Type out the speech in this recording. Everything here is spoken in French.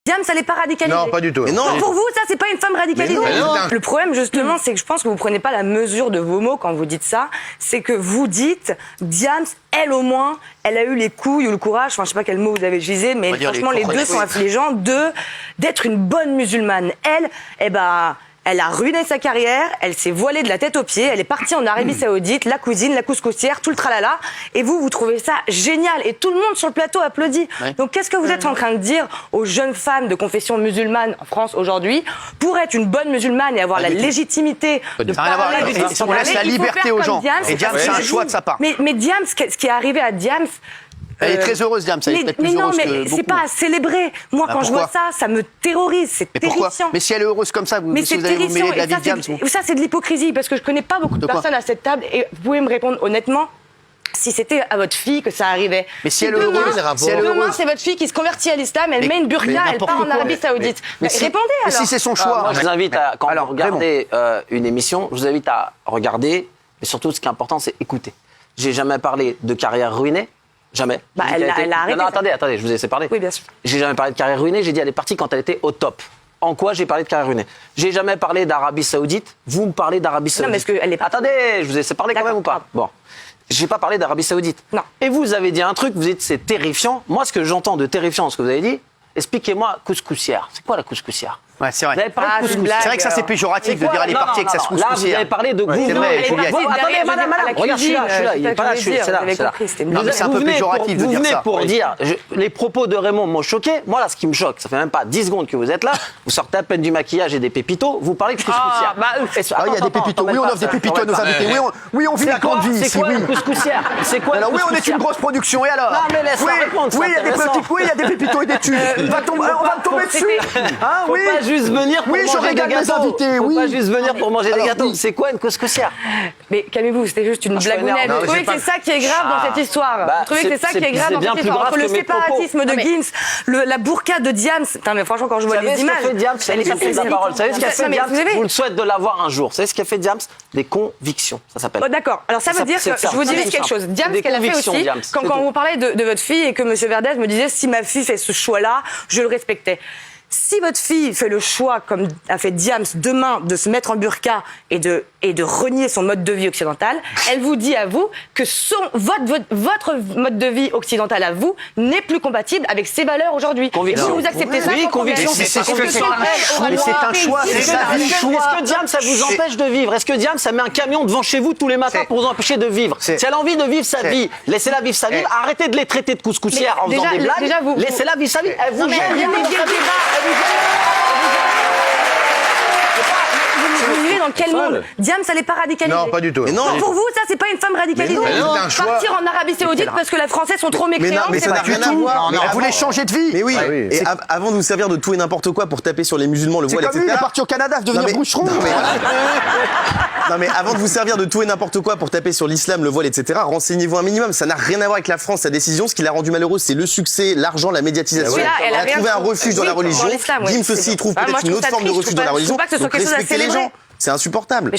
Diams, elle n'est pas radicalisée. Non, pas du tout. Mais non. Pour vous, ça, c'est pas une femme radicalisée. Mais non. Le problème, justement, c'est que je pense que vous prenez pas la mesure de vos mots quand vous dites ça. C'est que vous dites, Diams, elle au moins, elle a eu les couilles ou le courage, enfin, je sais pas quel mot vous avez utilisé, mais franchement, les deux sont affligeants d'être une bonne musulmane. Elle, eh ben, elle a ruiné sa carrière, elle s'est voilée de la tête aux pieds, elle est partie en Arabie Saoudite, la cousine, la couscoussière, tout le tralala. Et vous trouvez ça génial. Et tout le monde sur le plateau applaudit. Ouais. Donc qu'est-ce que vous êtes en train de dire aux jeunes femmes de confession musulmane en France aujourd'hui pour être une bonne musulmane et avoir la légitimité de parler du discours? On laisse la liberté aux gens. Et Diams, c'est un choix de sa part. Mais Diams, ce qui est arrivé à Diams... Elle est très heureuse, Diams. Mais non, mais c'est pas à célébrer. Moi, quand je vois ça me terrorise. C'est terrifiant. Mais si elle est heureuse comme ça, vous allez vous mêler de la vie de Diams. Ça, c'est de l'hypocrisie, parce que je connais pas beaucoup de personnes à cette table, et vous pouvez me répondre honnêtement. Si c'était à votre fille que ça arrivait. Mais si elle est heureuse, demain, c'est votre fille qui se convertit à l'islam, elle met une burqa, elle part en Arabie Saoudite. Répondez alors. Mais si c'est son choix. Moi, je vous invite à, quand vous regardez une émission, je vous invite à regarder, mais surtout, ce qui est important, c'est écouter. J'ai jamais parlé de carrière ruinée. Jamais. Bah, elle a arrêté. Non, attendez, je vous ai laissé parler. Oui, bien sûr. J'ai jamais parlé de carrière ruinée, j'ai dit elle est partie quand elle était au top. En quoi j'ai parlé de carrière ruinée? J'ai jamais parlé d'Arabie Saoudite, vous me parlez d'Arabie Saoudite. Non, mais est-ce qu'elle est pas... Attendez, je vous ai laissé parler quand même ou pas? Bon. J'ai pas parlé d'Arabie Saoudite. Non. Et vous avez dit un truc, vous dites c'est terrifiant. Moi, ce que j'entends de terrifiant dans ce que vous avez dit, expliquez-moi couscoussière. C'est quoi la couscoussière? Ouais, c'est vrai. Vous avez parlé de couscoussière. C'est vrai que ça, c'est péjoratif de dire elle est partie avec sa couscoussière. Là, vous avez parlé de c'est vrai, Juliette. Attendez, madame, regarde, je suis là, il est pas là, c'est là. Non, mais c'est un peu péjoratif de dire ça. Vous venez pour dire, les propos de Raymond m'ont choqué. Moi, là, ce qui me choque, ça fait même pas 10 secondes que vous êtes là, vous sortez à peine du maquillage et des pépitos, vous parlez de couscoussière. Il y a des pépitos. Oui, on offre des pépitos à nos invités. Oui, on vit la grande vie ici. C'est quoi la couscoussière? C'est quoi? Alors oui, on est une grosse production, et alors? Non, mais laisse-moi répondre. Oui, il y a des pépitos et des tubes. On va tomber dessus. Faut pas juste venir pour manger des gâteaux. Faut pas juste venir pour manger des gâteaux. C'est quoi une couscoussière? Mais calmez-vous, c'était juste une blagounette. Vous trouvez que c'est ça qui est grave dans cette histoire? Vous trouvez que c'est ça qui est grave dans cette histoire? Entre le séparatisme de Gims, la burqa de Diams. Putain, mais franchement, quand je vois les images... Vous savez ce qu'a fait Diams? Elle est passée de la parole. Vous savez ce qu'a fait Diams? Je vous le souhaite de l'avoir un jour. Vous savez ce qu'a fait Diams? Des convictions, ça s'appelle. D'accord. Alors ça veut dire que, je vous dis quelque chose. Diams, ce qu'elle a fait aussi, quand vous parlez de votre fille et que M. Verdez me disait si ma fille fait ce choix-là, je le respectais. Si votre fille fait le choix, comme a fait Diams, demain, de se mettre en burqa et de renier son mode de vie occidental, elle vous dit à vous que votre mode de vie occidental à vous n'est plus compatible avec ses valeurs aujourd'hui. Si vous acceptez ça, oui, conviction, c'est un choix. C'est sa vie. Est-ce que Diams, ça vous empêche de vivre? Est-ce que Diams, ça met un camion devant chez vous tous les matins pour vous empêcher de vivre? Si elle a envie de vivre sa vie, laissez-la vivre sa vie. Arrêtez de les traiter de couscoussières en faisant des blagues. Laissez-la vivre sa vie. Elle vous gêne. Vous vivez dans quel monde? Diams, elle n'est pas radicalisée. Non, pas du tout. Pour vous, ça, c'est pas une femme radicalisée. Partir en Arabie Saoudite parce que les Français sont trop mécréants. Mais ça n'a rien à voir. Elle voulait changer de vie. Mais oui. Et avant de vous servir de tout et n'importe quoi pour taper sur les musulmans, le voile, etc. C'est comme lui, il est parti au Canada, devenir boucheron. Non mais avant de vous servir de tout et n'importe quoi pour taper sur l'islam, le voile, etc., renseignez-vous un minimum. Ça n'a rien à voir avec la France, sa décision. Ce qui l'a rendue malheureuse, c'est le succès, l'argent, la médiatisation. Elle a trouvé un refuge dans la religion. Gims aussi trouve peut-être une autre forme de refuge dans la religion. Donc respectez les gens. C'est insupportable.